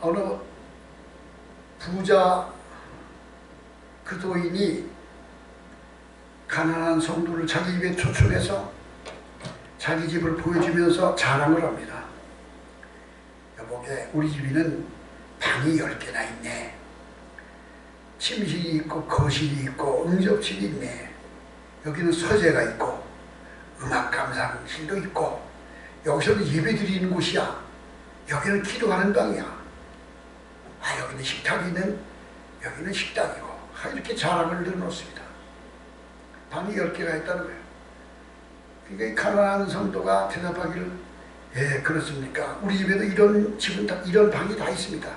어느 부자 그도인이 가난한 성도를 자기 집에 초청해서 자기 집을 보여주면서 자랑을 합니다. 여보게, 우리 집에는 방이 10개나 있네. 침실이 있고 거실이 있고 응접실이 있네. 여기는 서재가 있고 음악 감상실도 있고 여기서는 예배 드리는 곳이야. 여기는 기도하는 방이야. 아, 여기는 식탁이 있는, 여기는 식당이고. 이렇게 자랑을 늘어놓습니다. 방이 10개가 있다는 거예요. 그러니까 이 가난한 성도가 대답하기를, 예, 그렇습니까? 우리 집에도 이런 집은 다, 이런 방이 다 있습니다.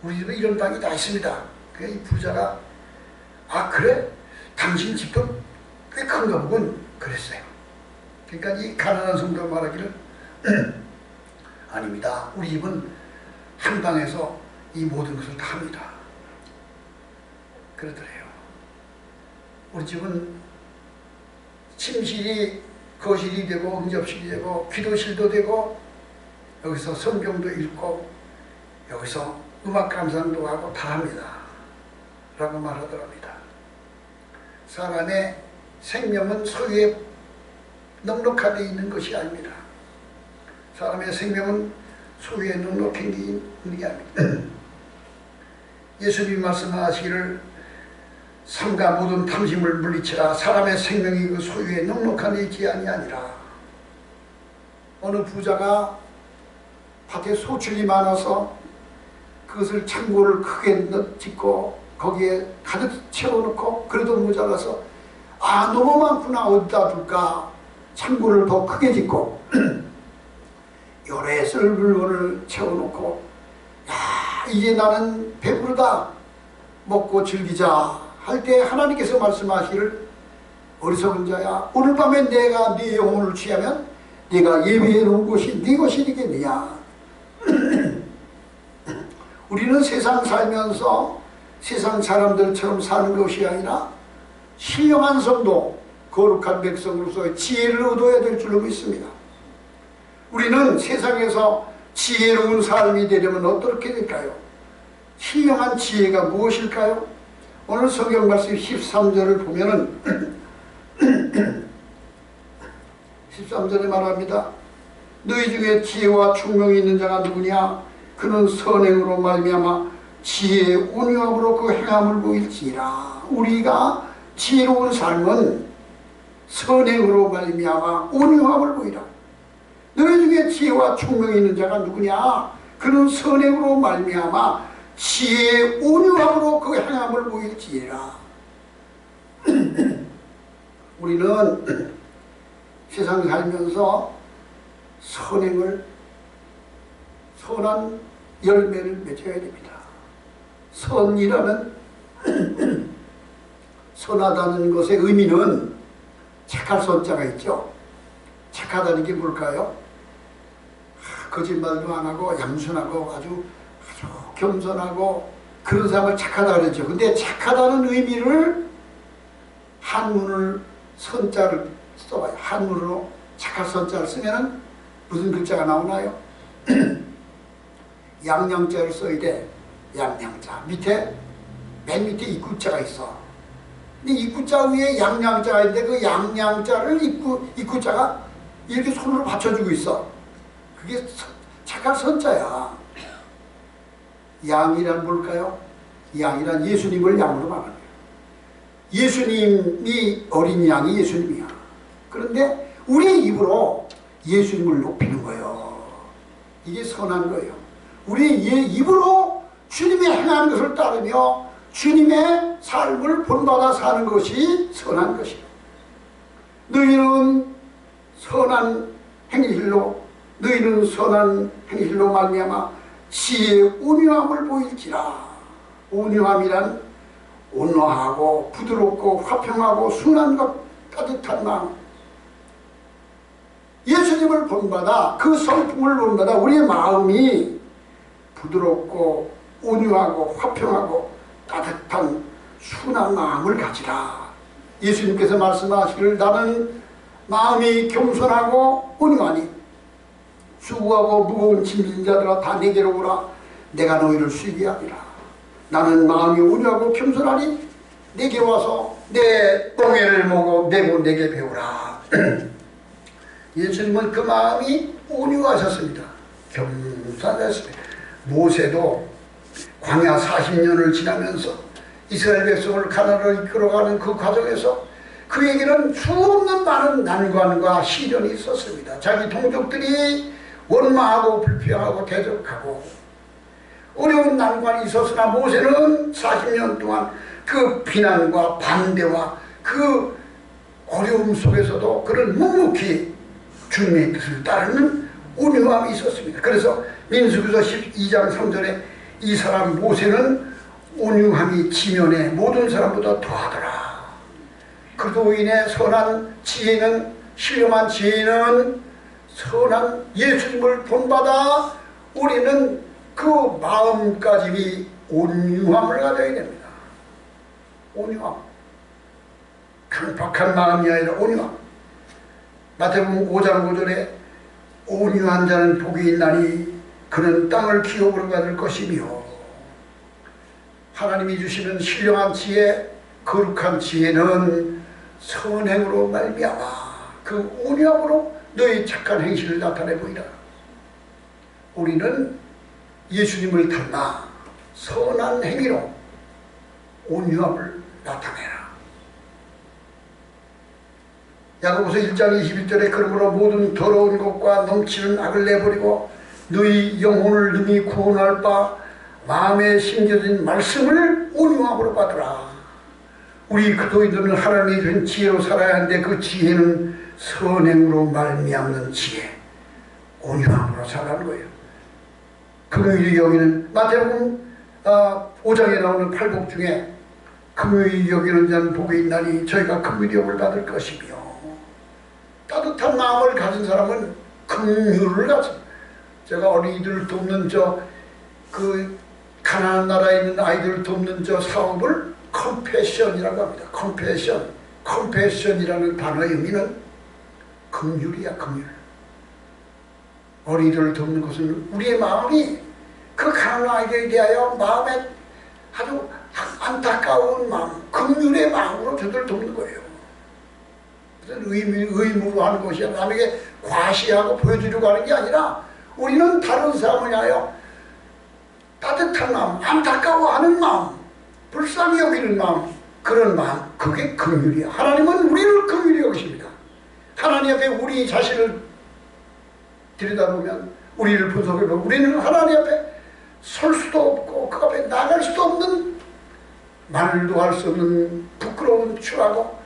우리 집에 이런 방이 다 있습니다. 그러니까 이 부자가, 아, 그래? 당신 집도 꽤 큰가 보군. 그랬어요. 그러니까 이 가난한 성도가 말하기를, 아닙니다. 우리 집은 한 방에서 이 모든 것을 다 합니다. 그러더래요. 우리 집은 침실이 거실이 되고 응접실이 되고 기도실도 되고 여기서 성경도 읽고 여기서 음악 감상도 하고 다 합니다. 라고 말하더랍니다. 사람의 생명은 소유에 넉넉하게 있는 것이 아닙니다. 사람의 생명은 소유에 넉넉히 있는 게 아닙니다. 예수님 말씀하시기를 삼가 모든 탐심을 물리치라. 사람의 생명이 그 소유에 넉넉한 데 있지 아니하니라. 어느 부자가 밭에 소출이 많아서 그것을 창고를 크게 짓고 거기에 가득 채워놓고 그래도 모자라서, 아, 너무 많구나, 어디다 둘까. 창고를 더 크게 짓고 요래쓸 물건을 채워놓고, 야, 이제 나는 배부르다, 먹고 즐기자 할 때 하나님께서 말씀하시기를, 어리석은 자야, 오늘 밤에 내가 네 영혼을 취하면 네가 예비해 놓은 곳이 네 것이 되겠느냐. 우리는 세상 살면서 세상 사람들처럼 사는 것이 아니라 신령한 성도, 거룩한 백성으로서의 지혜를 얻어야 될 줄로 믿습니다. 우리는 세상에서 지혜로운 삶이 되려면 어떻게 될까요? 신령한 지혜가 무엇일까요? 오늘 성경 말씀 13절을 보면은 13절에 말합니다. 너희 중에 지혜와 총명이 있는 자가 누구냐? 그는 선행으로 말미암아 지혜의 온유함으로 그 행함을 보일지라. 우리가 지혜로운 삶은 선행으로 말미암아 온유함을 보이라. 너희 중에 지혜와 총명이 있는 자가 누구냐? 그는 선행으로 말미암아 지혜의 온유함으로 그 행함을 보일지라. 우리는 세상 살면서 선행을, 선한 열매를 맺어야 됩니다. 선이라는 선하다는 것의 의미는 착할 선자가 있죠. 착하다는 게 뭘까요? 거짓말도 안 하고 양순하고 아주 겸손하고 그런 사람을 착하다 그랬죠. 근데 착하다는 의미를 한문을 선자를 써봐요. 한문으로 착할 선자를 쓰면은 무슨 글자가 나오나요? 양양자를 써야 돼. 양양자. 맨 밑에 입구자가 있어. 근데 입구자 위에 양양자가 있는데 그 양양자를 입구자가 이렇게 손으로 받쳐주고 있어. 그게 착할 선자야. 양이란 뭘까요? 양이란 예수님을 양으로 말하는 거예요. 예수님이 어린 양이 예수님이야. 그런데 우리의 입으로 예수님을 높이는 거예요. 이게 선한 거예요. 우리의 입으로 주님의 행하는 것을 따르며 주님의 삶을 본받아 사는 것이 선한 것이에요. 너희는 선한 행실로 말미암아 지혜의 온유함을 보일지라. 온유함이란 온화하고 부드럽고 화평하고 순한 것, 따뜻한 마음. 예수님을 본받아 그 성품을 본받아 우리의 마음이 부드럽고 온유하고 화평하고 따뜻한 순한 마음을 가지라. 예수님께서 말씀하시기를 나는 마음이 겸손하고 온유하니 수고하고 무거운 짐진 자들아 다 내게로 오라. 내가 너희를 쉬게 하리라. 나는 마음이 온유하고 겸손하니 내게 와서 내 똥애를 메고 내게 배우라. 예수님은 그 마음이 온유하셨습니다. 겸손하셨습니다. 모세도 광야 40년을 지나면서 이스라엘 백성을 가나안으로 이끌어가는 그 과정에서 그에게는 수없는 많은 난관과 시련이 있었습니다. 자기 동족들이 원망하고 불평하고 대적하고 어려운 난관이 있었으나 모세는 40년 동안 그 비난과 반대와 그 어려움 속에서도 그런 묵묵히 주님의 뜻을 따르는 온유함이 있었습니다. 그래서 민수기서 12장 3절에 이 사람 모세는 온유함이 지면에 모든 사람보다 더하더라. 그로 인해 선한 지혜는, 신령한 지혜는 선한 예수님을 본받아 우리는 그 마음가짐이 온유함을 가져야 됩니다. 온유함. 강박한 마음이 아니라 온유함. 마태복음 5장 5절에 온유한 자는 복이 있나니 그는 땅을 기업으로 받을 것이며, 하나님이 주시는 신령한 지혜, 거룩한 지혜는 선행으로 말미암아 그 온유함으로 너희 착한 행실을 나타내 보이라. 우리는 예수님을 닮아 선한 행위로 온유함을 나타내라. 야고보서 1장 21절에 그러므로 모든 더러운 것과 넘치는 악을 내버리고 너희 영혼을 능히 구원할 바 마음에 심겨진 말씀을 온유함으로 받으라. 우리 그리스도인들은 하나님이 준 지혜로 살아야 하는데 그 지혜는 선행으로 말미암는 지혜, 온유함으로 살아가는 거예요. 금요일이 여기는 마태복음 5장에 나오는 팔복 중에 금요일이 여기는 자는 복이 있나니 저희가 금요일이 복을 받을 것이며, 따뜻한 마음을 가진 사람은 긍휼을 가진, 제가 어린이들을 돕는 그 가나안 나라에 있는 아이들을 돕는 사업을 컴패션이라고 합니다. 컴패션이라는 단어의 의미는 긍휼이야, 긍휼. 어린이들을 돕는 것은 우리의 마음이 그 가난한 아이들에 대하여 마음에 아주 안타까운 마음, 긍휼의 마음으로 저들을 돕는 거예요. 의무로 하는 것이 남에게 과시하고 보여주려고 하는 게 아니라 우리는 다른 사람을 위하여 따뜻한 마음, 안타까워하는 마음, 불쌍히 여기는 마음, 그런 마음, 그게 긍휼이야. 하나님은 우리를 긍휼히 여기십니다. 하나님 앞에 우리 자신을 들여다보면, 우리를 분석해보면 우리는 하나님 앞에 설 수도 없고 그 앞에 나갈 수도 없는, 말도 할 수 없는 부끄러운 추하고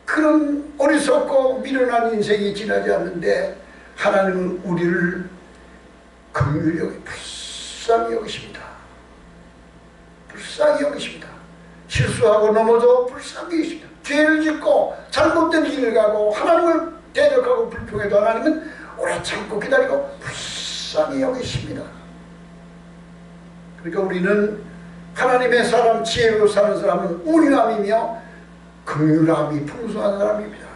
그런 어리석고 미련한 인생이 지나지 않는데 하나님은 우리를 긍휼히 여기 불쌍히 여기십니다. 불쌍히 여기십니다. 실수하고 넘어져 불쌍히 여기십니다. 죄를 짓고 잘못된 길을 가고 하나님을 대적하고 불평해도 하나님은 오래 참고 기다리고 불쌍히 여기십니다. 그러니까 우리는 하나님의 사람, 지혜로 사는 사람은 온유함이며 긍휼함이 풍성한 사람입니다.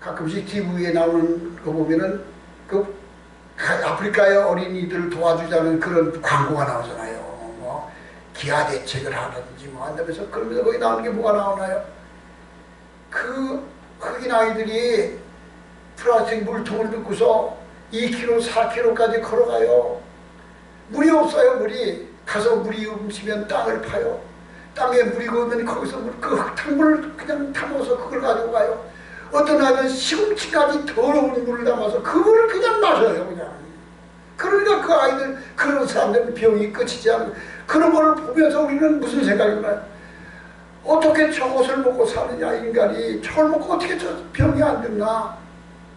가끔씩 TV에 나오는 거 보면은 그 아프리카의 어린이들을 도와주자는 그런 광고가 나오잖아요. 뭐 기아 대책을 하든지 뭐 한다면서, 그러면서 거기 나오는 게 뭐가 나오나요? 그 흑인 아이들이 플라스틱 물통을 넣고서 2km, 4km까지 걸어가요. 물이 없어요. 물이 가서 물이 넘치면 땅을 파요. 땅에 물이 고면 거기서 그 흙탕물을 그냥 담아서 그걸 가지고 가요. 어떤 아이는 시금치까지 더러운 물을 담아서 그걸 그냥 마셔요. 그냥. 그러니까 그 아이들, 그런 사람들은 병이 끝이지 않고, 그런 걸 보면서 우리는 무슨 생각이 나요? 어떻게 저것을 먹고 사느냐, 인간이. 저걸 먹고 어떻게 저 병이 안 됐나.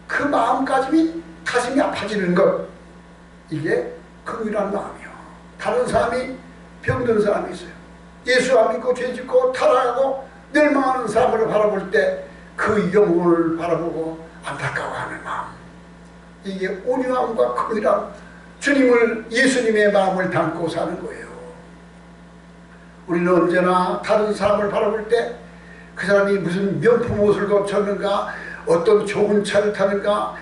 그 마음가짐이, 가슴이 아파지는 것, 이게 긍휼한 마음이요. 다른 사람이 병든 사람이 있어요. 예수 안 믿고 죄짓고 타락하고 멸망하는 사람을 바라볼 때 그 영혼을 바라보고 안타까워하는 마음, 이게 온유함과 긍휼함, 주님을, 예수님의 마음을 담고 사는 거예요. 우리는 언제나 다른 사람을 바라볼 때 그 사람이 무슨 명품 옷을 거쳤는가, 어떤 좋은 차를 타는가,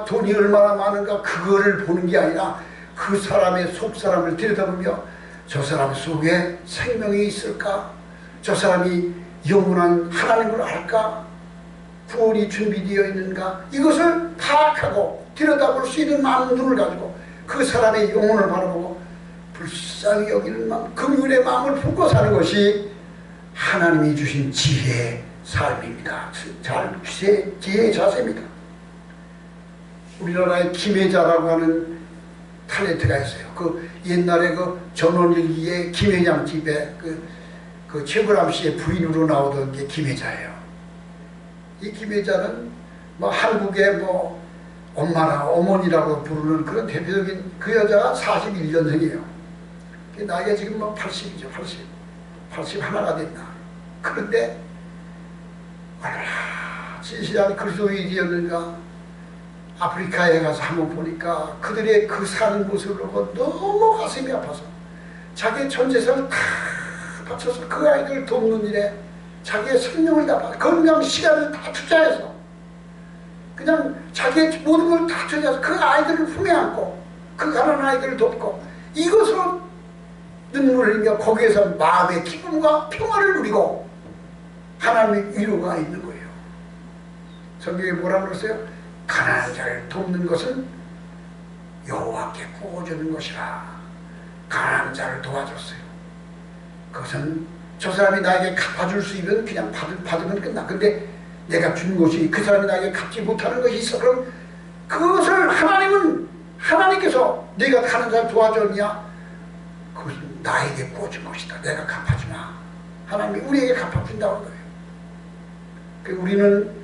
돈이 얼마나 많은가 그거를 보는 게 아니라 그 사람의 속사람을 들여다보며 저 사람 속에 생명이 있을까? 저 사람이 영원한 하나님을 알까? 구원이 준비되어 있는가? 이것을 파악하고 들여다볼 수 있는 마음 눈을 가지고 그 사람의 영혼을 바라보고 불쌍히 여기는 마음, 긍휼의 마음을 품고 사는 것이 하나님이 주신 지혜의 삶입니다. 지혜의 자세입니다. 우리나라에 김혜자라고 하는 탤런트가 있어요. 그 옛날에 그 전원일기의 김회장 집에 그 최불암 씨의 부인으로 나오던 게 김혜자예요. 이 김혜자는 뭐 한국의 뭐 엄마나 어머니라고 부르는 그런 대표적인 그 여자가 41년생이에요. 나이가 지금 뭐 80이죠. 80 하나가 됐나. 그런데 얼마나 진실한 그리스도인이었는가. 아프리카에 가서 한번 보니까 그들의 그 사는 모습을 보고 너무 가슴이 아파서 자기의 전 재산을 다 바쳐서 그 아이들을 돕는 일에 자기의 생명을 다 건강 시간을 다 투자해서 그냥 자기의 모든 걸 다 투자해서 그 아이들을 품에 안고 그 가난한 아이들을 돕고 이것으로 눈물을 흘리며 거기에서 마음의 기쁨과 평화를 누리고 하나님의 위로가 있는 거예요. 성경에 뭐라 그랬어요? 가난한 자를 돕는 것은 여호와께 구워주는 것이라. 가난한 자를 도와줬어요. 그것은 저 사람이 나에게 갚아줄 수 있는 그냥 받으면 끝나. 근데 내가 준 것이 그 사람이 나에게 갚지 못하는 것이 있어. 그럼 그것을 하나님께서 내가 가난한 자를 도와줬냐? 그것은 나에게 구워준 것이다. 내가 갚아주마. 하나님이 우리에게 갚아준다는 거예요. 우리는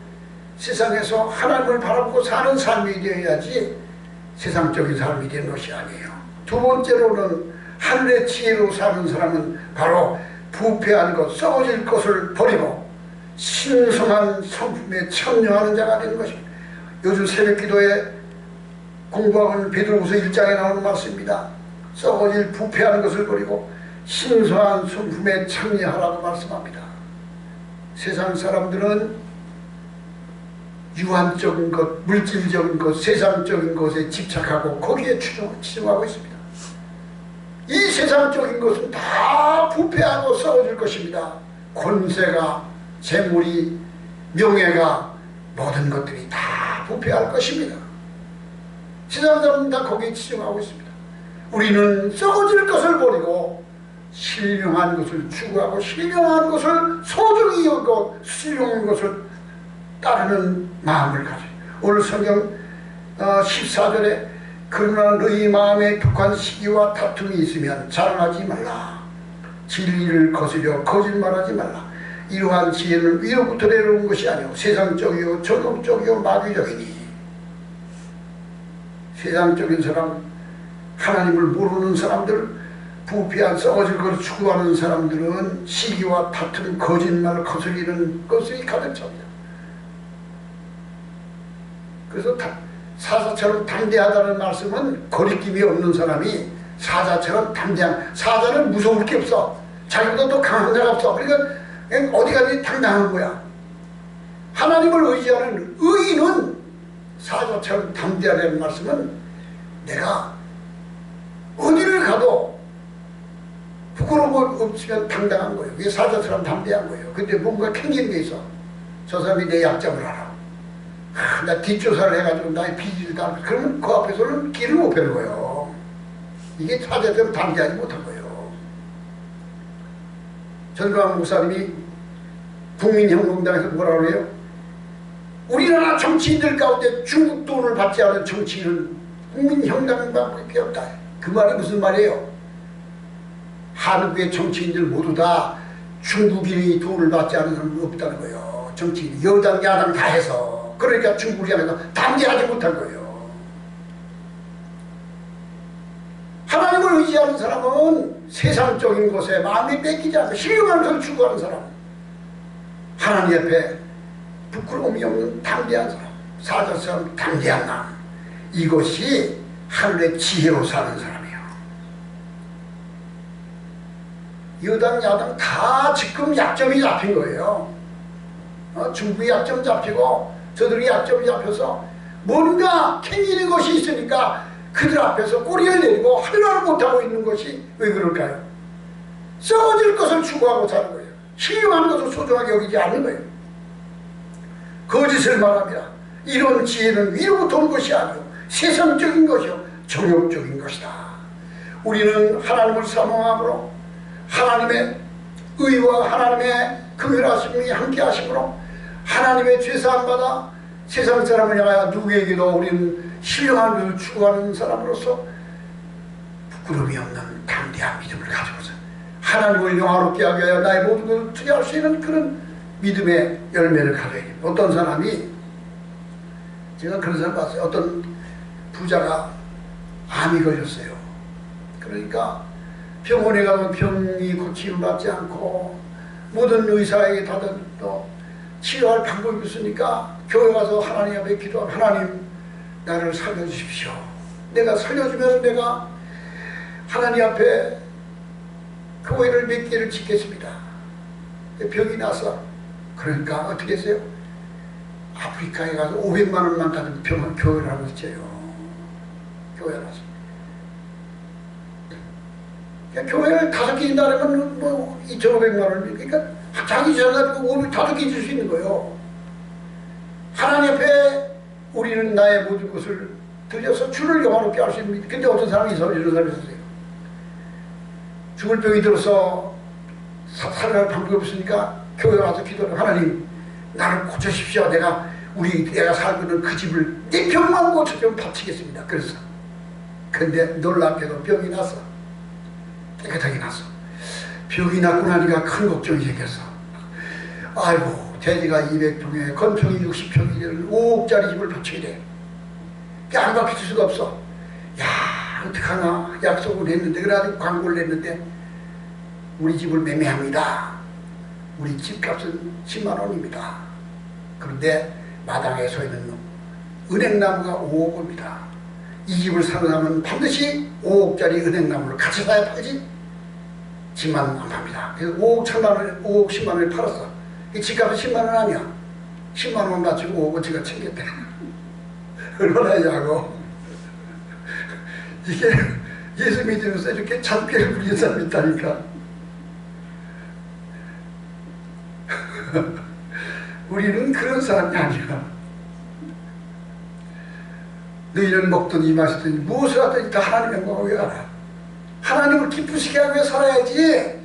세상에서 하나님을 바라보고 사는 삶이 되어야지 세상적인 삶이 되는 것이 아니에요. 두 번째로는 하늘의 지혜로 사는 사람은 바로 부패한 것, 썩어질 것을 버리고 신성한 성품에 참여하는 자가 되는 것입니다. 요즘 새벽기도에 공부하는 베드로후서 1장에 나오는 말씀입니다. 썩어질 부패한 것을 버리고 신성한 성품에 참여하라고 말씀합니다. 세상 사람들은 유한적인 것, 물질적인 것, 세상적인 것에 집착하고 거기에 치중하고 있습니다. 이 세상적인 것은 다 부패하고 썩어질 것입니다. 권세가, 재물이, 명예가, 모든 것들이 다 부패할 것입니다. 세상 사람은 다 거기에 치중하고 있습니다. 우리는 썩어질 것을 버리고 신령한 것을 추구하고 신령한 것을 소중히 여기고 신령한 것을 따르는 마음을 가져요. 오늘 성경 14절에 그러나 너희 마음에 독한 시기와 다툼이 있으면 자랑하지 말라. 진리를 거스려 거짓말하지 말라. 이러한 지혜는 위로부터 내려온 것이 아니오 세상적이요 전업적이요 마귀적이니. 세상적인 사람, 하나님을 모르는 사람들, 부패한 썩어질 것을 추구하는 사람들은 시기와 다툼, 거짓말을 거스리는 것이 가득 찹니다. 그래서 사자처럼 담대하다는 말씀은 거리낌이 없는 사람이 사자처럼 담대한, 사자는 무서울 게 없어. 자기보다 더 강한 자가 없어. 그러니까 어디 가든지 당당한 거야. 하나님을 의지하는 의인은 사자처럼 담대하다는 말씀은 내가 어디를 가도 부끄러움 없으면 당당한 거예요. 그게 사자처럼 담대한 거예요. 근데 뭔가 캥기는 게 있어. 저 사람이 내 약점을 알아. 나 뒷조사를 해가지고 나의 비질을 다 그러면 그 앞에서는 길을 못 펴는 거예요. 이게 사자처럼 담대하지 못한 거예요. 전광 목사님이 국민혁명당에서 뭐라고 해요? 우리나라 정치인들 가운데 중국 돈을 받지 않은 정치인은 국민혁명당밖에 없다. 그 말이 무슨 말이에요? 한국의 정치인들 모두 다 중국인이 돈을 받지 않은 사람은 없다는 거예요. 정치인 여당 야당 다 해서. 그러니까 중국이 아니라 담대하지 못한 거예요. 하나님을 의지하는 사람은 세상적인 것에 마음이 뺏기지 않고 신령한 것을 추구하는 사람, 하나님 앞에 부끄러움이 없는 담대한 사람, 사자처럼 담대한 마음, 이것이 하늘의 지혜로 사는 사람이에요. 여당 야당 다 지금 약점이 잡힌 거예요. 중국이 약점 잡히고 저들이 약점이 잡혀서 뭔가 캥기는 것이 있으니까 그들 앞에서 꼬리를 내리고 할말을 못하고 있는 것이 왜 그럴까요? 썩어질 것을 추구하고 사는 거예요. 신령한 것을 소중하게 여기지 않는 거예요. 거짓을 말합니다. 이런 지혜는 위로부터 온 것이 아니요 세상적인 것이요 정욕적인 것이다. 우리는 하나님을 사모함으로 하나님의 의와 하나님의 긍휼하심이 함께 하심으로 하나님의 죄사함받아 세상 사람을 향하여 누구에게도 우리는 신령한 것을 추구하는 사람으로서 부끄러움이 없는 담대한 믿음을 가지고서 하나님을 영화롭게 하게 하여 나의 모든 것을 투자할 수 있는 그런 믿음의 열매를 가져야 됩니다. 어떤 사람이, 제가 그런 사람 봤어요. 어떤 부자가 암이 걸렸어요. 그러니까 병원에 가면 병이 고침을 받지 않고 모든 의사에게 다들 또 치료할 방법이 없으니까 교회 가서 하나님 앞에 기도하면 하나님 나를 살려주십시오. 내가 살려주면 내가 하나님 앞에 교회를 몇 개를 짓겠습니다. 병이 나서 그러니까 어떻게 했어요? 아프리카에 가서 500만 원만 가지고 교회를 하고 있어요. 교회를 하서 교회를 5개 짓는다면 뭐 2,500만 원, 그러니까 자기 재산 가지고 500, 5개 줄 수 있는 거예요. 하나님 앞에 우리는 나의 모든 것을 드려서 주를 영화롭게 할 수 있는. 근데 어떤 사람이 있어요? 이런 사람이 있었어요. 죽을 병이 들어서 살아갈 방법이 없으니까 교회 와서 기도를, 하나님 나를 고쳐주십시오. 내가 살고 있는 그 집을 내 병만 고쳐주면 바치겠습니다. 그래서 근데 놀랍게도 병이 나서 깨끗하게 났어. 병이 났고 나니까 큰 걱정이 생겼어. 아이고, 대지가 200평에 건평이 60평이 5억짜리 집을 바쳐야 돼. 안 바칠 수가 없어. 야, 어떡하나. 약속을 했는데, 그래가지고 광고를 냈는데 우리 집을 매매합니다. 우리 집값은 10만 원입니다. 그런데 마당에 서 있는 은행나무가 5억 원입니다. 이 집을 사는 사람은 반드시 5억짜리 은행나무를 같이 사야 팔지 10만 원 안 팝니다. 그래서 5억 10만 원에 팔았어. 집값은 10만 원 아니야. 10만 원만 바치고 5억 제가 챙겼대. 얼마나 야고. 이게 예수 믿으면서 이렇게 잔꾀를 부리는 사람이 있다니까. 우리는 그런 사람이 아니야. 너희는 먹든지 마시든지 무엇을 하든지 다 하나님의 영광을 위하라. 하나님을 기쁘시게 하기 위해 살아야지.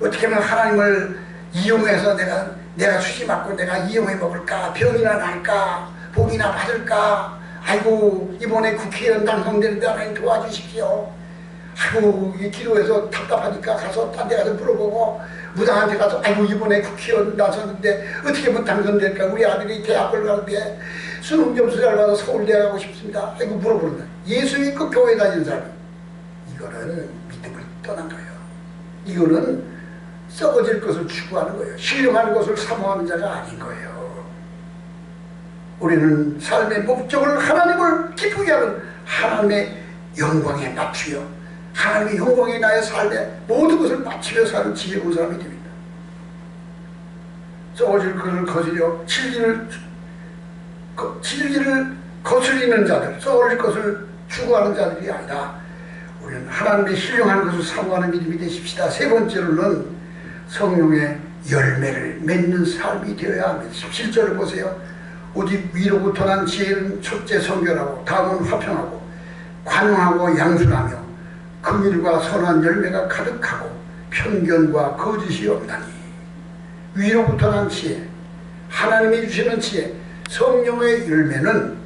어떻게 하면 하나님을 이용해서 내가 수시 맞고 내가 이용해 먹을까, 병이나 날까, 복이나 받을까. 아이고, 이번에 국회의원 당선되는데 하나님 도와주십시오. 아이고, 이 기도해서 답답하니까 가서 딴 데 가서 물어보고, 무당한테 가서 아이고, 이번에 국회의원 나섰는데 어떻게 하면 당선될까. 우리 아들이 대학을 가는데 수능 점수 잘 받아서 서울대 가고 싶습니다. 아이고, 물어보는다. 예수 믿고 교회 다니는 사람이. 이거는 믿음을 떠난 거예요. 이거는 썩어질 것을 추구하는 거예요. 신령한 것을 사모하는 자가 아닌 거예요. 우리는 삶의 목적을 하나님을 기쁘게 하는 하나님의 영광에 맞추며 하나님의 영광에 나의 삶에 모든 것을 맞추며 사는 지혜로운 사람이 됩니다. 썩어질 것을 거스려 질기를 거스리는 자들, 썩어질 것을 추구하는 자들이 아니라 우리는 하나님의 신령한 것을 사모하는 믿음이 되십시다. 세 번째로는 성령의 열매를 맺는 삶이 되어야 합니다. 17절을 보세요. 오직 위로부터 난 지혜는 첫째 성결하고 다음은 화평하고 관용하고 양순하며 긍휼과 선한 열매가 가득하고 편견과 거짓이 없나니. 위로부터 난 지혜, 하나님이 주시는 지혜, 성령의 열매는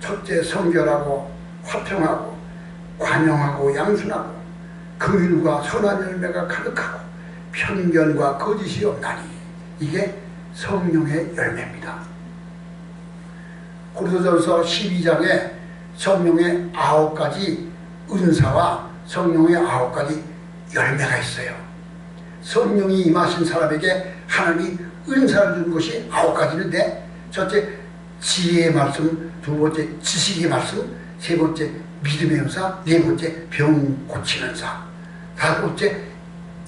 첫째 성결하고 화평하고 관용하고 양순하고 긍휼과 선한 열매가 가득하고 편견과 거짓이 없나니. 이게 성령의 열매입니다. 고린도전서 12장에 성령의 9가지 은사와 성령의 9가지 열매가 있어요. 성령이 임하신 사람에게 하나님이 은사를 준 것이 9가지인데, 첫째 지혜의 말씀, 두 번째 지식의 말씀, 세 번째 믿음의 은사, 네 번째 병 고치는 은사, 다섯 번째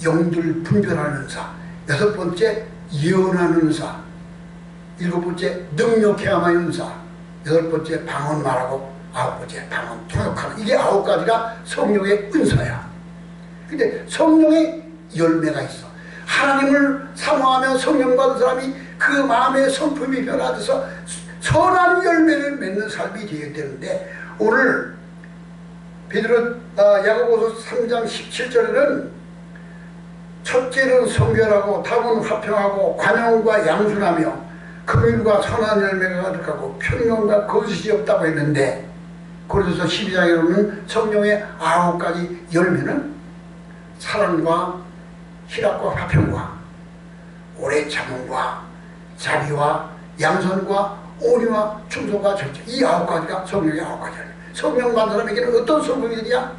영들 분별하는 은사, 여섯 번째 예언하는 은사, 일곱 번째 능력해 하는 은사, 8번째 방언 말하고 9번째 방언 통역하는, 이게 9가지가 성령의 은사야. 근데 성령의 열매가 있어. 하나님을 사모하며 성령 받은 사람이 그 마음의 성품이 변화돼서 선한 열매를 맺는 삶이 되어야 되는데, 오늘 베드로 야고보서 3장 17절에는 첫째는 성결하고 답은 화평하고 관용과 양순하며 긍휼과 선한 열매가 가득하고 편견과 거짓이 없다고 했는데, 고린도서 12장에 보면 성령의 9가지 열매는 사랑과 희락과 화평과 오래 참음과 자비와 양선과 온유와 충성과 절제, 이 9가지가 성령의 9가지 열매. 성령 받은 사람에게는 어떤 성품이냐?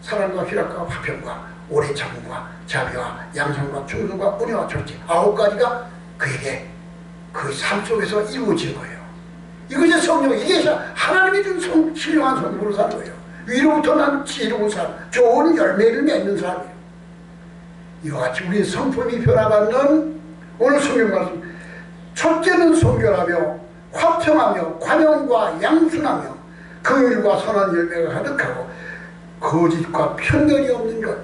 사랑과 희락과 화평과 오래 참음과 자비와 양선과 충성과 온유와 절제, 9가지가 그에게 그 삶 속에서 이루어진 거예요. 이것이 성령, 이게 하나님이 준 신령한 성품으로 사는 거예요. 위로부터 난 지혜로운 사람, 좋은 열매를 맺는 사람이에요. 이와 같이 우리 성품이 변화받는 오늘 성경 말씀, 첫째는 성결하며 화평하며 관용과 양순하며 긍휼과 선한 열매가 가득하고 거짓과 편견이 없는 것.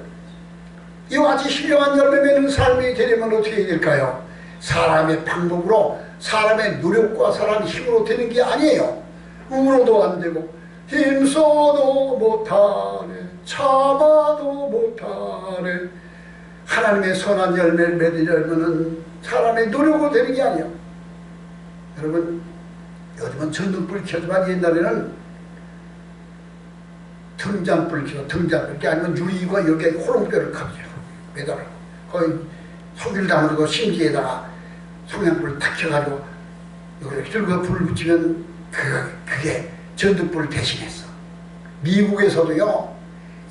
이와 같이 신령한 열매 맺는 삶이 되려면 어떻게 해야 될까요? 사람의 방법으로, 사람의 노력과 사람의 힘으로 되는 게 아니에요. 울어도 안 되고 힘써도 못하네, 참아도 못하네. 하나님의 선한 열매를 맺으려면 사람의 노력으로 되는 게 아니에요. 여러분, 요즘은 전등불 켜지만 옛날에는 등잔불 켜서, 등잔불 아니면 유리와 여기에 호롱뼈를 켜죠. 매달아요. 거의 소기를 담아두고 심지에다가 성냥불을 탁 켜가지고 이렇게 들고 불을 붙이면 그게 전등불을 대신했어. 미국에서도요,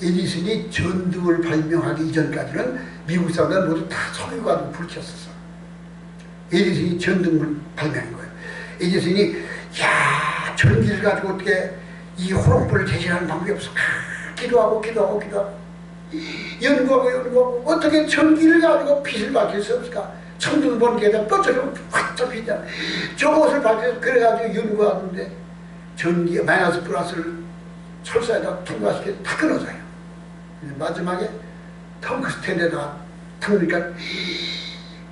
에디슨이 전등을 발명하기 이전까지는 미국 사람들 모두 다 소기 가지고 불 켰었어. 에디슨이 전등을 발명한 거예요. 에디슨이 전기를 가지고 어떻게 이 호롱불을 대신하는 방법이 없어. 기도하고 연구하고 어떻게 전기를 가지고 빛을 밝힐 수 없을까? 천둥 번개에다 뻗쳐서 확 빛나. 저것을 밝혀서 그래가지고 연구하는데 전기 마이너스 플러스를 철사에다 통과시켜서 다 끊어져요. 마지막에 텅크스텐에다가 탁니까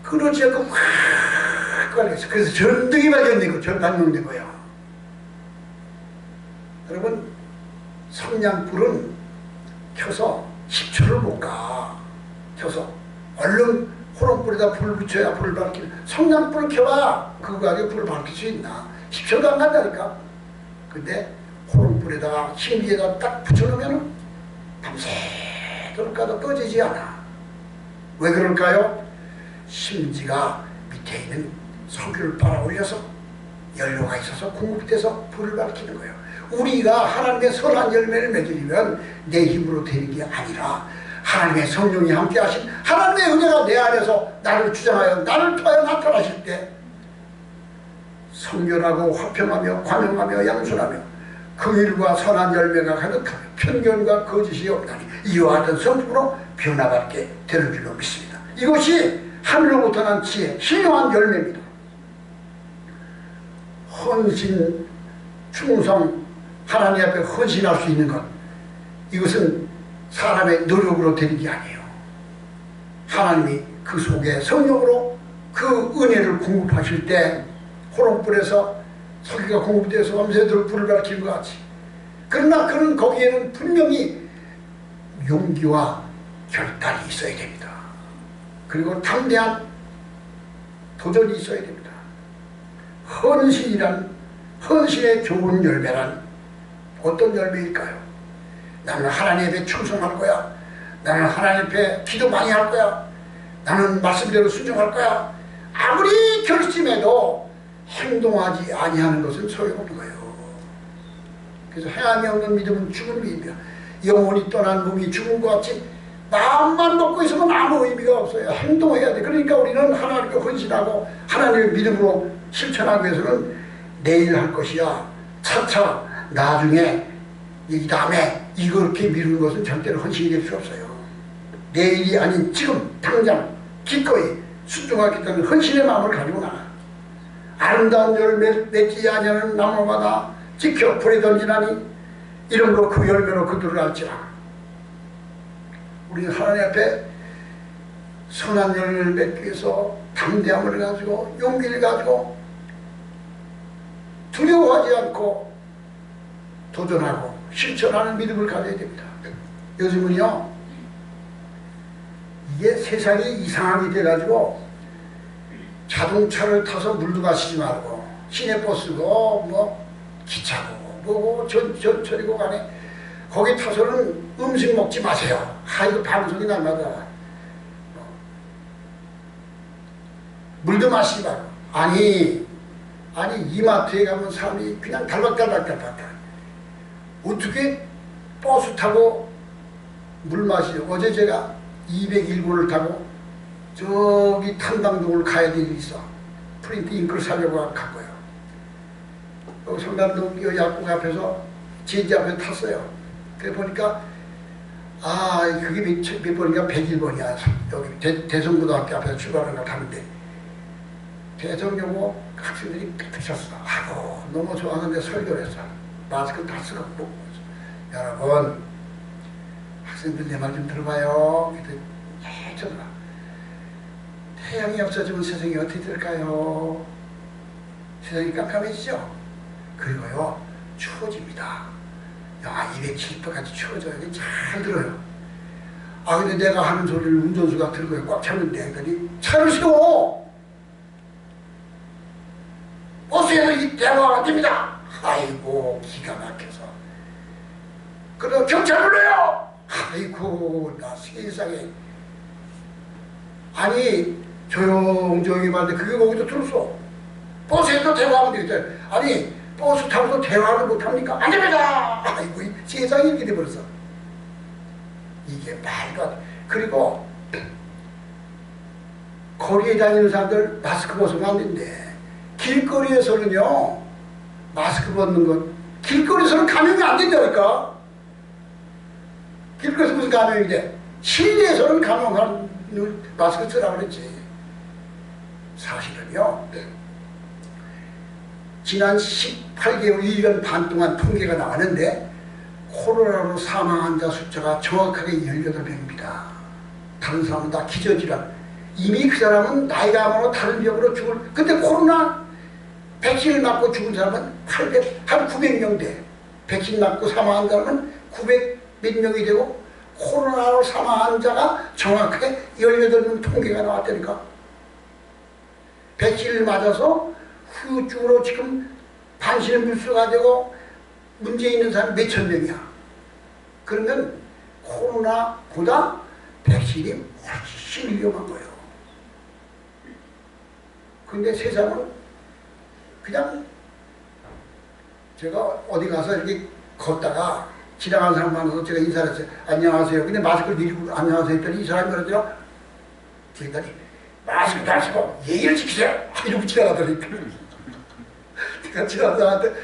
끊어지 않고 확 걸렸어. 그래서 전등이 발견된 거, 발명된 거예요. 여러분, 성냥불은 켜서 10초를 못 가. 켜서 얼른 호롱불에다 불을 붙여야 불을 밝히는. 성냥불을 켜봐, 그거 가지고 불을 밝힐 수 있나? 10초도 안 간다니까. 근데 호롱불에다가 심지에다 딱 붙여놓으면 밤새도록 가도 꺼지지 않아. 왜 그럴까요? 심지가 밑에 있는 석유를 빨아 올려서 연료가 있어서 공급돼서 불을 밝히는 거예요. 우리가 하나님의 선한 열매를 맺으려면 내 힘으로 되는 게 아니라 하나님의 성령이 함께 하신 하나님의 은혜가 내 안에서 나를 주장하여 나를 통하여 나타나실 때 성결하고 화평하며 관용하며 양순하며 긍휼과 선한 열매가 가득하며 편견과 거짓이 없다니 이와 같은 성품으로 변화받게 되는 줄로 믿습니다. 이것이 하늘로부터 난 지혜, 신령한 열매입니다. 헌신, 충성, 하나님 앞에 헌신할 수 있는 것, 이것은 사람의 노력으로 되는 게 아니에요. 하나님이 그 속에 성령으로 그 은혜를 공급하실 때 호롱불에서 석유가 공급돼서 밤새도록 불을 밝힌 것 같이. 그러나 그는 거기에는 분명히 용기와 결단이 있어야 됩니다. 그리고 담대한 도전이 있어야 됩니다. 헌신의 좋은 열매란 어떤 열매일까요? 나는 하나님 앞에 충성할 거야. 나는 하나님 앞에 기도 많이 할 거야. 나는 말씀대로 순종할 거야. 아무리 결심해도 행동하지 아니하는 것은 소용없는 거예요. 그래서 행함이 없는 믿음은 죽은 믿음이야. 영혼이 떠난 몸이 죽은 것 같이 마음만 먹고 있으면 아무 의미가 없어요. 행동해야 돼. 그러니까 우리는 하나님께 헌신하고 하나님의 믿음으로 실천하기 위해서는 내일 할 것이야, 차차 나중에 이 다음에 이렇게 미루는 것은 절대로 헌신이 될 수 없어요. 내일이 아닌 지금 당장 기꺼이 순종하기 때문에 헌신의 마음을 가지고 나가. 아름다운 열매 맺지 아니하는 나무마다 지켜 불에 던지나니 이름으로 그 열매로 그들을 알지라. 우리는 하나님 앞에 선한 열매를 맺기 위해서 담대함을 가지고 용기를 가지고 두려워하지 않고 도전하고 실천하는 믿음을 가져야 됩니다. 요즘은요, 이게 세상이 이상하게 돼가지고 자동차를 타서 물도 마시지 말고 시내버스고 뭐 기차고 뭐고 전철이고 간에 거기 타서는 음식 먹지 마세요. 이거 방송이 날마다 물도 마시지 말고. 아니 이마트에 가면 사람이 그냥 달박달박 어떻게 버스 타고 물 마시죠. 어제 제가 201번을 타고 저기 탄당동을 가야 될 일이 있어. 프린트 잉크를 사려고 갔고요. 성남동 약국 앞에서 제지 앞에 탔어요. 그래 보니까 그게 몇 번인가 101번이야. 여기 대성고등학교 앞에서 출발하는 걸 타는데 대성여고 학생들이 삐끗 쳤어. 너무 좋아하는데 설교를 했어. 마스크 다 쓰고. 여러분, 학생들 내 말 좀 들어봐요. 그랬더니 쳐들어. 태양이 없어지면 세상이 어떻게 될까요? 세상이 깜깜해지죠? 그리고요, 추워집니다. 영하 270도까지 추워져요. 잘 들어요. 근데 내가 하는 소리를 운전수가 들고요. 꽉 찼는데, 그랬더니 차를 세워! 버스에서 이 대화가 안 됩니다! 아이고, 기가 막혀서. 그래서 경찰 불러요! 아이고, 나 세상에. 아니, 조용조용히 말하는데 그게 거기도 들었어. 버스에서 대화하면 되겠죠. 아니, 버스 타고도 대화를 못합니까? 안 됩니다! 아이고, 세상이 이렇게 돼버렸어. 이게 말도 안 돼. 그리고 거리에 다니는 사람들 마스크 벗으면 안 된대. 길거리에서는요, 마스크 벗는 건 길거리에서는 감염이 안 된다니까. 길거리에서 무슨 감염이 돼? 실내에서는 감염하는 마스크 쓰라고 그랬지. 사실은요, 지난 18개월 1년 반 동안 통계가 나왔는데 코로나로 사망한 자 숫자가 정확하게 18명입니다. 다른 사람은 다 기저질환. 이미 그 사람은 나이가 많아 다른 병으로 죽을. 근데 코로나 백신을 맞고 죽은 사람은 한 900명 돼. 백신 맞고 사망한 사람은 900 몇 명이 되고 코로나로 사망한 자가 정확하게 18명 통계가 나왔다니까. 백신을 맞아서 후유증으로 지금 반신불수가 되고 문제 있는 사람 몇천 명이야. 그러면 코로나보다 백신이 훨씬 위험한 거예요. 근데 세상은 그냥 제가 어디 가서 이렇게 걷다가 지나가는 사람 만나서 제가 인사를 했어요. 안녕하세요. 근데 마스크를 내리고 안녕하세요 했더니 이 사람이 그러더라. 그랬더니 마스크 다 쓰고 예의를 지키세요. 이러고 지나가더니 제가 지나가는 사람한테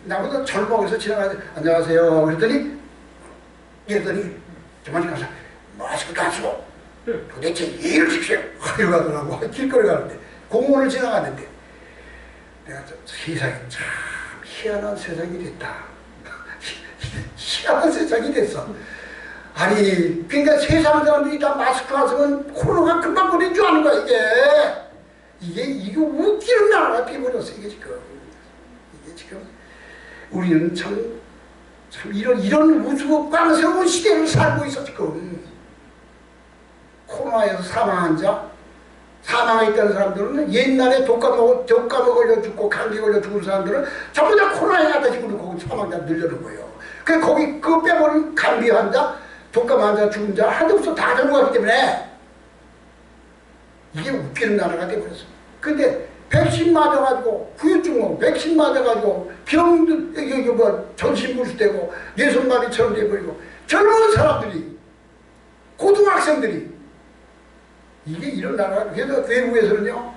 나보다 젊어 그래서 지나가서 안녕하세요 그랬더니 저만이 가서 마스크 다 쓰고 도대체 예의를 지키세요. 이러고 가더라고. 길거리 가는데 공원을 지나갔는데 내가 세상이 참 희한한 세상이 됐다. 희한한 세상이 됐어. 아니, 그러니까 세상 사람들이 다 마스크 안 쓰면 코로나가 금방 걸린 줄 아는 거야, 이게 웃기는 나라가 돼버렸어, 이게 지금. 우리는 참 이런 우스고 꽝스러운 시대를 살고 있어, 지금. 코로나에서 사망했다는 사람들은 옛날에 독감 걸려 죽고 감기 걸려 죽은 사람들은 전부 다 코로나에 갖다 지금 거기 사망자 늘려는 거예요. 그거 빼버리면 감기 환자, 독감 환자, 죽은 자 하나도 없어. 다 넘어가기 때문에 이게 웃기는 나라가 돼버렸어. 근데 백신 맞아가지고 후유증 오고 백신 맞아가지고 병들 전신불수되고 뇌손마비처럼 돼버리고 젊은 사람들이 고등학생들이 이게 이런 나라가. 그래서 외국에서는요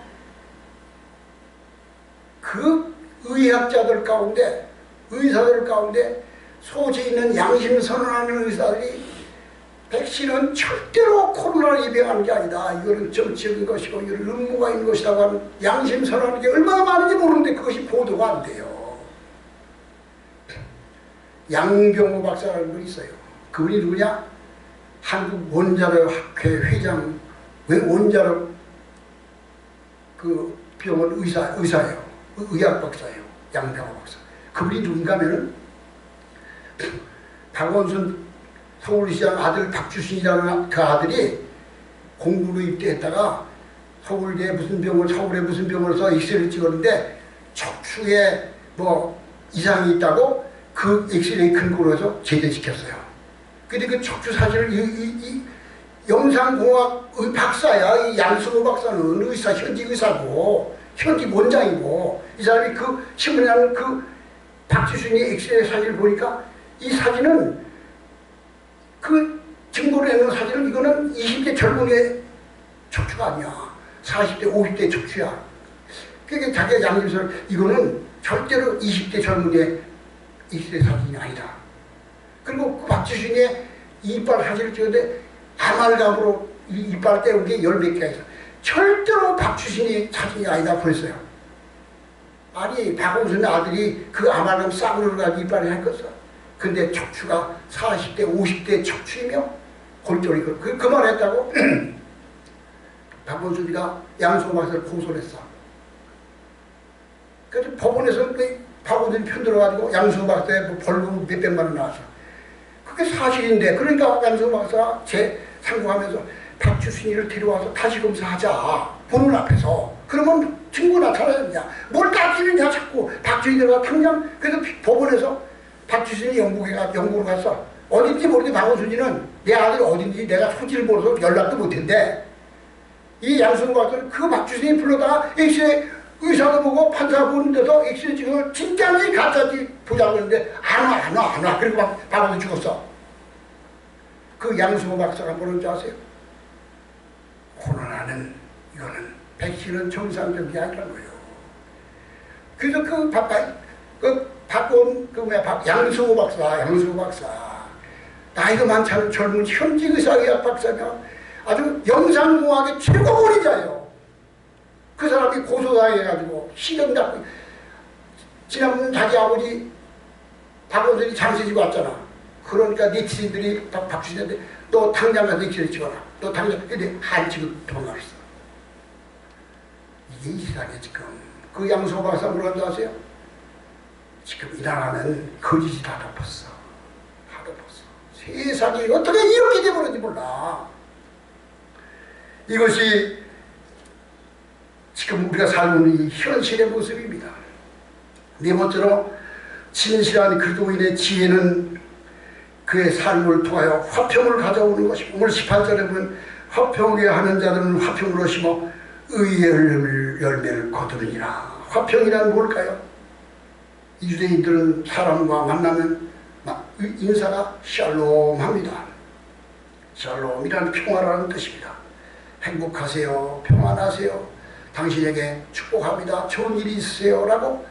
그 의학자들 가운데 의사들 가운데 소재 있는 양심 선언하는 의사들이 백신은 절대로 코로나를 예방하는 게 아니다. 이거는 정치적인 것이고 이거는 음모가 있는 것이라고 하는 양심선언하는 게 얼마나 많은지 모르는데 그것이 보도가 안 돼요. 양병호 박사라는 분이 있어요. 그분이 누구냐? 한국 원자력학회 회장, 왜 원자력 그 병원 의사예요. 의학 박사예요. 양병호 박사. 그분이 누군가 하면은 박원순 서울시장 아들 박주신이라는 그 아들이 공부로 입대했다가 서울대 무슨 병원, 서울에 무슨 병원에서 엑스레이를 찍었는데 척추에 뭐 이상이 있다고 그 엑스레이 근거로 해서 제대시켰어요. 근데 그 척추 사진을 이 영상공학 박사야. 이 양승호 박사는 의사, 현직 의사고 현직 원장이고 이 사람이 그 신문에 나는 그 박주신이 엑스레이 사진을 보니까 이 사진은 그 증거로 내는 사진은 이거는 20대 젊은이의 척추가 아니야. 40대, 50대 척추야. 그게 자기가 양심선을 이거는 절대로 20대 젊은이의 엑스레이 사진이 아니다. 그리고 그 박주신의 이빨 사진을 찍었는데 아말감으로 이빨 떼운 게 10몇 개가 있어. 절대로 박주신이 사진이 아니다 그랬어요. 아니 박원순의 아들이 그 아말감 쌍으로 가지고 이빨을 했겠어. 근데 척추가 40대, 50대 척추이며 골절이 그 말했다고 박원순이가 양승호 박사를 고소를 했어. 그래서 법원에서 박원순이 편들어가지고 양승호 박사에 뭐 벌금 몇백만 원 나왔어. 그게 사실인데 그러니까 양승호 박사가 상고하면서 박주신이를 데려와서 다시 검사하자. 본원 앞에서. 그러면 증거 나타나야 되냐. 뭘 따지느냐 자꾸. 박주신이가 당장 그래서 법원에서 박주신이 영국으로 갔어. 어딘지 모르는데 박원순이는 내 아들이 어딘지 내가 소지를 몰라서 연락도 못했는데 이 양승호 박사는 그 박주신이 불러다가 엑스레이 의사도 보고 판사 보는 데서 엑스레이 찍어서 진짜인지 가짜인지 보자고 했는데 안 와. 그리고 박원순 죽었어. 그 양승호 박사가 뭐라는지 아세요? 코로나는 이거는 백신은 정상적이 아니라는 거예요. 그래서 양승호 박사 나이가 많지 않은 젊은 현직 의사의학 박사냐 아주 영상공학의 최고권위자예요. 그 사람이 고소당해가지고 시험 잡고 지난번 자기 아버지 박원순이 장례지고 왔잖아. 그러니까 네티즌들이 박주신한테 너 당장 가서 엑스레이 찍어라. 너 당장 근데 한치고 도망갔어. 이게 이 세상에 지금 그 양승호 박사 뭐라고 아세요? 지금 이 나라는 거짓이 다 덮었어. 다 덮었어. 세상이 어떻게 이렇게 돼버렸는지 몰라. 이것이 지금 우리가 살고 있는 이 현실의 모습입니다. 네 번째로 진실한 그리스도인의 지혜는 그의 삶을 통하여 화평을 가져오는 것입니다. 오늘 18절에 보면 화평에 하는 자들은 화평으로 심어 의의 열매를 거두느니라. 화평이란 뭘까요? 유대인들은 사람과 만나면 인사가 샬롬합니다. 샬롬이라는 평화라는 뜻입니다. 행복하세요. 평안하세요. 당신에게 축복합니다. 좋은 일이 있으세요. 라고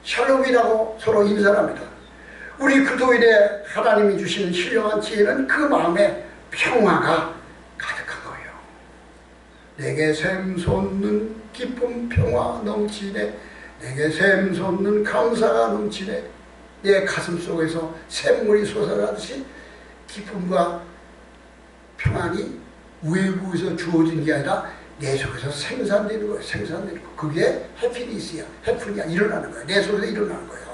샬롬이라고 서로 인사를 합니다. 우리 그리스도인의 하나님이 주시는 신령한 지혜는 그 마음에 평화가 가득한 거예요. 내게 샘솟는 기쁨 평화 넘치네. 내게 샘솟는 감사가 넘치네. 내 가슴 속에서 샘물이 솟아나듯이 기쁨과 평안이 외부에서 주어진 게 아니라 내 속에서 생산되는 거예요. 생산되는 거. 그게 해피니스야. 해프니야. 일어나는 거예요. 내 속에서 일어나는 거예요.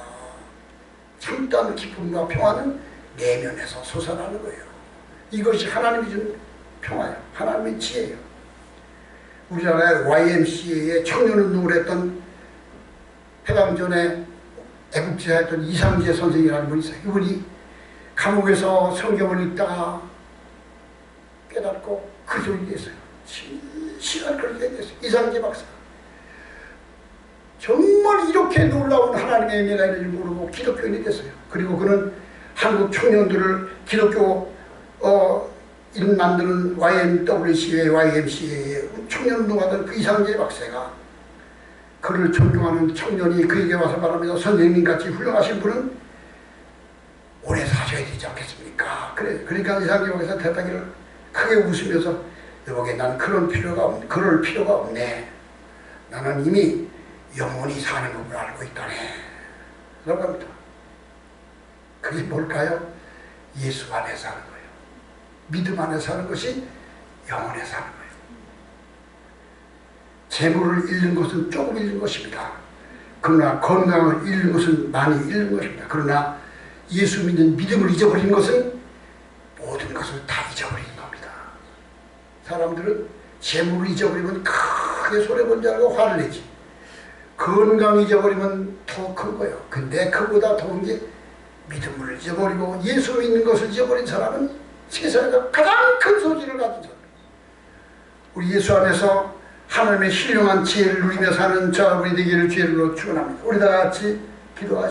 참다운 기쁨과 평화는 내면에서 솟아나는 거예요. 이것이 하나님이 준 평화예요. 하나님의 지혜예요. 우리나라의 YMCA의 청년운동을 했던 해방전에 애국지사였던 이상재 선생이라는 분이 있어요. 이분이 감옥에서 성경을 읽다가 깨닫고 그리스도인이 됐어요. 시간 그렇게 됐어요. 이상재 박사. 정말 이렇게 놀라운 하나님의 은혜가 있는지 모르고 기독교인이 됐어요. 그리고 그는 한국 청년들을 기독교 인 만드는 YMCA 청년운동하던 그 이상재 박사가 그를 존경하는 청년이 그에게 와서 말합니다. 선생님같이 훌륭하신 분은 오래 사셔야 되지 않겠습니까? 그러니까 이상경에서 대답하기를 크게 웃으면서 여보게 난 그럴 필요가 없네. 나는 이미 영원히 사는 법을 알고 있다네. 라고 합니다. 그게 뭘까요? 예수 안에 사는 거예요. 믿음 안에 사는 것이 영원에 사는 거예요. 재물을 잃는 것은 조금 잃는 것입니다. 그러나 건강을 잃는 것은 많이 잃는 것입니다. 그러나 예수 믿는 믿음을 잊어버리는 것은 모든 것을 다 잊어버리는 겁니다. 사람들은 재물을 잊어버리면 크게 손해본 줄 알고 화를 내지, 건강 잊어버리면 더 큰 거예요. 근데 그보다 더운 게 믿음을 잊어버리고 예수 믿는 것을 잊어버린 사람은 세상에서 가장 큰 소질을 가진 사람. 우리 예수 안에서 하나님의 신령한 지혜를 누리며 사는 저와 우리 되기를 주의로 축원합니다. 우리 다 같이 기도하시죠.